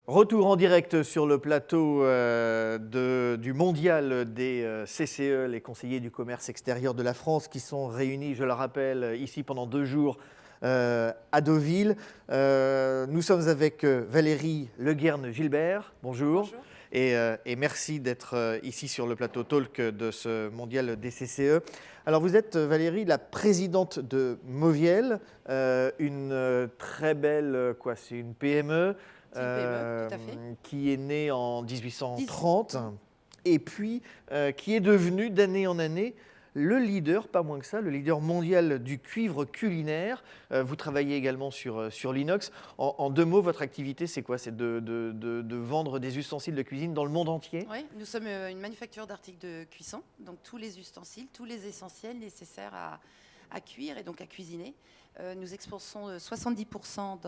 Retour en direct sur le plateau du mondial des CCE, les conseillers du commerce extérieur de la France, qui sont réunis, je le rappelle, ici pendant 2 jours à Deauville. Nous sommes avec Valérie Leguerne-Gilbert. Bonjour. Bonjour. Et merci d'être ici sur le plateau Talk de ce mondial des CCE. Alors vous êtes, Valérie, la présidente de Moviel, une très belle, c'est une PME. C'est une PME, tout à fait. Qui est née en 1830 et puis qui est devenue d'année en année le leader, pas moins que ça, le leader mondial du cuivre culinaire. Vous travaillez également sur l'inox. En 2 mots, votre activité, c'est quoi? C'est de vendre des ustensiles de cuisine dans le monde entier? Oui, nous sommes une manufacture d'articles de cuisson, donc tous les ustensiles, tous les essentiels nécessaires à cuire et donc à cuisiner. Nous exportons 70%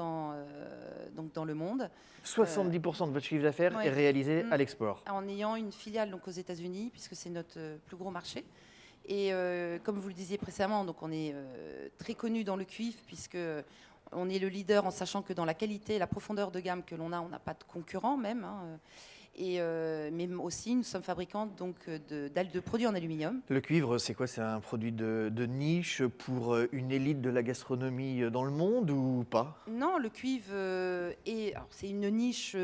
donc dans le monde. 70% de votre chiffre d'affaires Ouais. est réalisé à l'export. En ayant une filiale donc aux États-Unis, puisque c'est notre plus gros marché. Et comme vous le disiez précédemment, donc on est très connu dans le cuivre, puisque on est le leader en sachant que dans la qualité et la profondeur de gamme que l'on a, on n'a pas de concurrent même. Mais aussi, nous sommes fabricants donc de produits en aluminium. Le cuivre, c'est quoi? C'est un produit de niche pour une élite de la gastronomie dans le monde ou pas? Non, le cuivre c'est une niche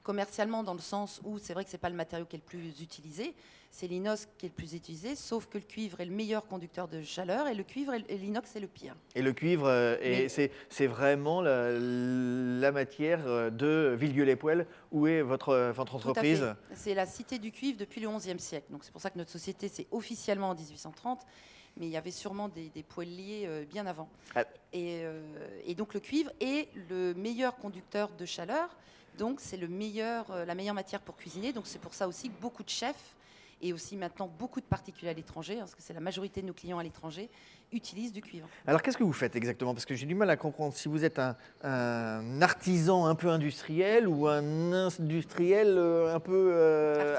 commercialement dans le sens où c'est vrai que c'est pas le matériau qui est le plus utilisé, c'est l'inox qui est le plus utilisé, sauf que le cuivre est le meilleur conducteur de chaleur et le cuivre et l'inox c'est le pire. Et le cuivre, c'est vraiment la matière de Villedieu-les-Poêles. Où est votre entreprise? Tout à fait. C'est la cité du cuivre depuis le XIe siècle. Donc c'est pour ça que notre société c'est officiellement en 1830. Mais il y avait sûrement des poêliers bien avant. Ah. Et donc le cuivre est le meilleur conducteur de chaleur, donc c'est la meilleure matière pour cuisiner. Donc c'est pour ça aussi que beaucoup de chefs et aussi maintenant beaucoup de particuliers à l'étranger, parce que c'est la majorité de nos clients à l'étranger, utilisent du cuivre. Alors qu'est-ce que vous faites exactement? Parce que j'ai du mal à comprendre si vous êtes un artisan un peu industriel ou un industriel un peu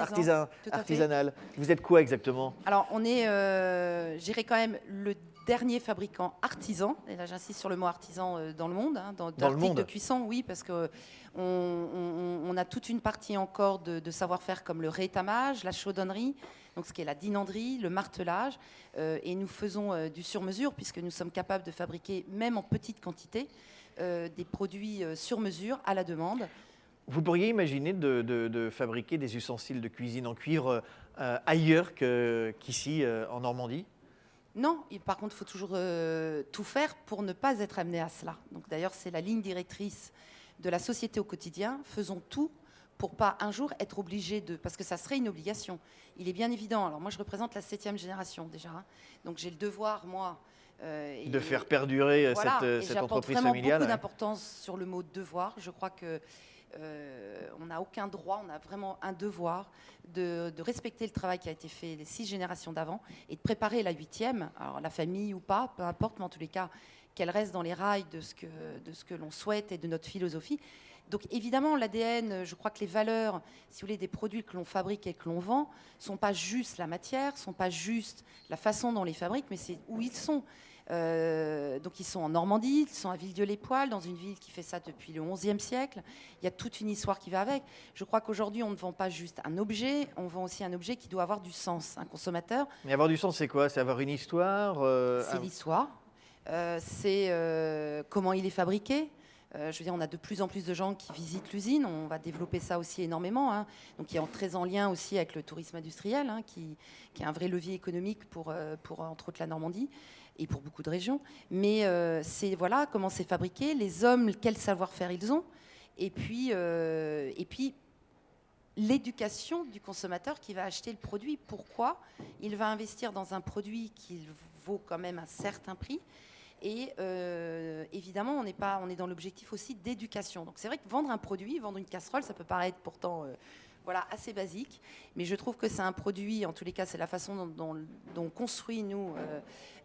artisanal. Vous êtes quoi exactement? Alors on est, je dirais quand même, le dernier fabricant artisan, et là j'insiste sur le mot artisan dans le monde, d'articles de cuisson, oui, parce que on a toute une partie encore de savoir-faire comme le réétamage, la chaudonnerie, donc ce qui est la dinanderie, le martelage, et nous faisons du sur-mesure puisque nous sommes capables de fabriquer, même en petite quantité, des produits sur mesure à la demande. Vous pourriez imaginer de fabriquer des ustensiles de cuisine en cuivre ailleurs qu'ici en Normandie? Non, par contre, il faut toujours tout faire pour ne pas être amené à cela. Donc d'ailleurs, c'est la ligne directrice de la société au quotidien. Faisons tout pour pas un jour être obligé de... Parce que ça serait une obligation. Il est bien évident. Alors moi, je représente la 7e génération déjà. Donc j'ai le devoir, moi... de faire perdurer voilà, cette entreprise vraiment familiale. Beaucoup d'importance sur le mot devoir. Je crois que on n'a aucun droit, on a vraiment un devoir de respecter le travail qui a été fait les 6 générations d'avant et de préparer la 8e, alors la famille ou pas, peu importe, mais en tous les cas, qu'elle reste dans les rails de ce que l'on souhaite et de notre philosophie. Donc évidemment, l'ADN, je crois que les valeurs, si vous voulez, des produits que l'on fabrique et que l'on vend, ne sont pas juste la matière, ne sont pas juste la façon dont on les fabrique, mais c'est où ils sont. Donc ils sont en Normandie, ils sont à Villedieu-les-Poêles, dans une ville qui fait ça depuis le XIe siècle. Il y a toute une histoire qui va avec. Je crois qu'aujourd'hui, on ne vend pas juste un objet, on vend aussi un objet qui doit avoir du sens. Un consommateur... Mais avoir du sens, c'est quoi? C'est avoir une histoire C'est l'histoire. C'est comment il est fabriqué. Je veux dire, on a de plus en plus de gens qui visitent l'usine. On va développer ça aussi énormément. Donc, il est très en lien aussi avec le tourisme industriel, qui est un vrai levier économique pour entre autres la Normandie et pour beaucoup de régions. Mais c'est voilà comment c'est fabriqué, les hommes, quel savoir-faire ils ont, et puis l'éducation du consommateur qui va acheter le produit. Pourquoi il va investir dans un produit qui vaut quand même un certain prix? Et évidemment, on est dans l'objectif aussi d'éducation. Donc c'est vrai que vendre un produit, vendre une casserole, ça peut paraître pourtant assez basique, mais je trouve que c'est un produit, en tous les cas, c'est la façon dont on construit, nous,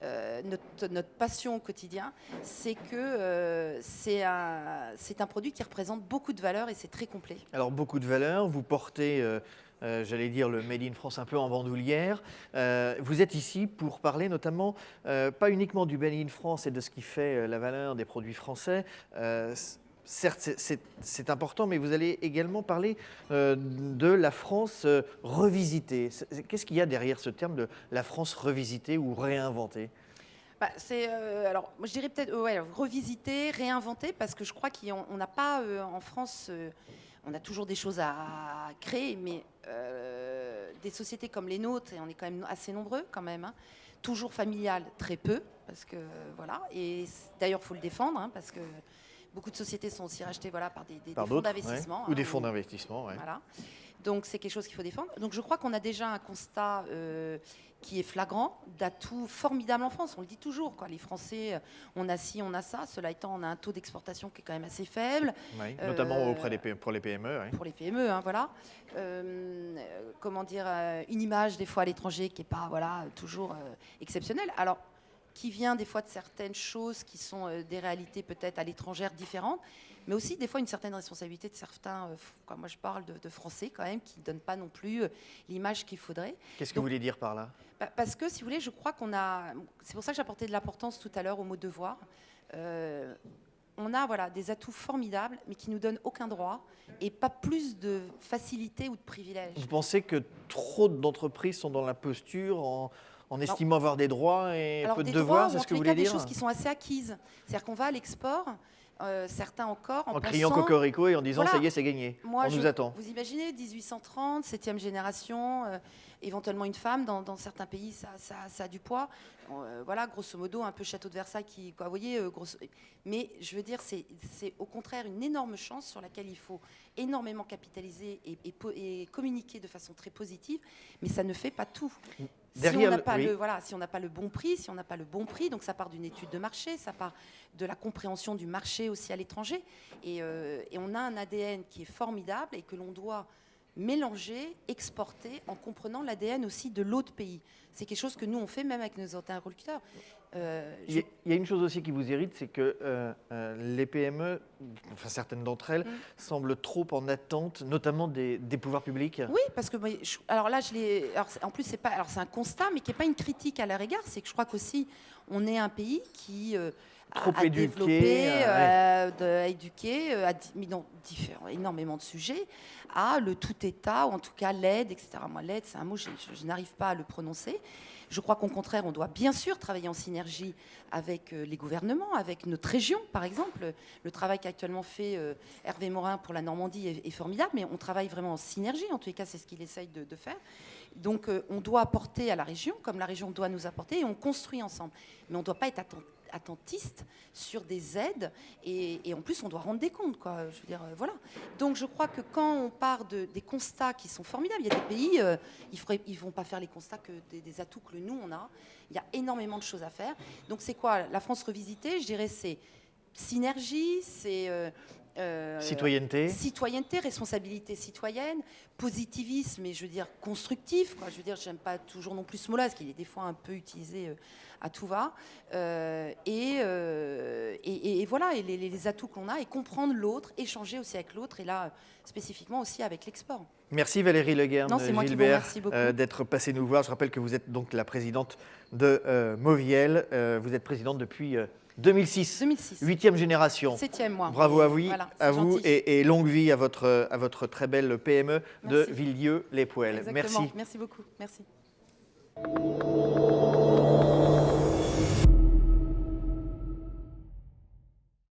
notre passion au quotidien, c'est que c'est un produit qui représente beaucoup de valeurs et c'est très complet. Alors beaucoup de valeurs, vous portez... j'allais dire le Made in France un peu en bandoulière. Vous êtes ici pour parler notamment, pas uniquement du Made in France et de ce qui fait la valeur des produits français, certes, c'est important, mais vous allez également parler de la France revisitée. Qu'est-ce qu'il y a derrière ce terme de la France revisitée ou réinventée? Bah, alors, moi, je dirais peut-être ouais, revisiter, réinventer, parce que je crois qu'on n'a pas en France, on a toujours des choses à créer, mais des sociétés comme les nôtres, et on est quand même assez nombreux quand même, hein, toujours familiales, très peu, parce que voilà, et d'ailleurs il faut le défendre, hein, parce que beaucoup de sociétés sont aussi rachetées voilà, par des Par fonds d'autres, d'investissement. ouais. Ou des fonds d'investissement, ouais. Voilà. Donc c'est quelque chose qu'il faut défendre. Donc je crois qu'on a déjà un constat qui est flagrant d'atouts formidables en France. On le dit toujours, quoi. Les Français, on a ci, on a ça. Cela étant, on a un taux d'exportation qui est quand même assez faible. Oui, notamment pour les PME. Ouais. Pour les PME, hein, voilà. Comment dire, une image des fois à l'étranger qui n'est pas voilà, toujours exceptionnelle. Alors, qui vient des fois de certaines choses qui sont des réalités peut-être à l'étranger différentes, mais aussi des fois une certaine responsabilité de certains, quand moi je parle de Français quand même, qui ne donnent pas non plus l'image qu'il faudrait. Qu'est-ce que vous voulez dire par là? Parce que si vous voulez, je crois qu'on a, c'est pour ça que j'apportais de l'importance tout à l'heure au mot devoir. On a voilà, des atouts formidables, mais qui ne nous donnent aucun droit et pas plus de facilité ou de privilèges. Vous pensez que trop d'entreprises sont dans la posture en estimant avoir des droits et peu de devoirs, c'est ce que vous voulez dire? Des choses qui sont assez acquises. C'est-à-dire qu'on va à l'export, certains encore, en criant cocorico et en disant voilà, ça y est, c'est gagné, on nous attend. Vous imaginez, 1830, 7e génération, éventuellement une femme, dans certains pays, ça a du poids. Voilà, grosso modo, un peu château de Versailles, quoi, vous voyez, mais je veux dire, c'est au contraire une énorme chance sur laquelle il faut énormément capitaliser et communiquer de façon très positive, mais ça ne fait pas tout. Derrière, Si on n'a pas le bon prix, donc ça part d'une étude de marché, ça part de la compréhension du marché aussi à l'étranger, et on a un ADN qui est formidable et que l'on doit mélanger, exporter, en comprenant l'ADN aussi de l'autre pays. C'est quelque chose que nous on fait même avec nos interlocuteurs. Il y a une chose aussi qui vous irrite, c'est que les PME, enfin certaines d'entre elles, semblent trop en attente, notamment des pouvoirs publics. Oui, parce que alors là, en plus c'est un constat, mais qui n'est pas une critique à leur égard. C'est que je crois qu'aussi on est un pays qui a développé, a éduqué, a mis dans énormément de sujets, à le tout État, ou en tout cas l'aide, etc. Moi, l'aide, c'est un mot, je n'arrive pas à le prononcer. Je crois qu'au contraire, on doit bien sûr travailler en synergie avec les gouvernements, avec notre région, par exemple. Le travail qu'a actuellement fait Hervé Morin pour la Normandie est formidable, mais on travaille vraiment en synergie. En tous les cas, c'est ce qu'il essaye de faire. Donc, on doit apporter à la région, comme la région doit nous apporter, et on construit ensemble. Mais on ne doit pas être attentiste sur des aides, et en plus, on doit rendre des comptes, quoi. Je veux dire, voilà. Donc, je crois que quand on part des constats qui sont formidables, il y a des pays, ils ne vont pas faire les constats que des atouts que nous, on a. Il y a énormément de choses à faire. Donc, c'est quoi la France revisitée? Je dirais c'est synergie, c'est... Citoyenneté, responsabilité citoyenne, positivisme, et je veux dire constructif, quoi. Je veux dire, j'aime pas toujours non plus ce mot-là, parce qu'il est des fois un peu utilisé à tout va. Et voilà, et les atouts qu'on a, et comprendre l'autre, échanger aussi avec l'autre, et là, spécifiquement aussi avec l'export. Merci Valérie Leguerne, Gilbert, d'être passée nous voir. Je rappelle que vous êtes donc la présidente de Moviel. Vous êtes présidente depuis 2006. 8e génération. 7e, moi. Bravo à vous, voilà, et longue vie à votre très belle PME de Villedieu-les-Poêles. Merci. Merci beaucoup. Merci.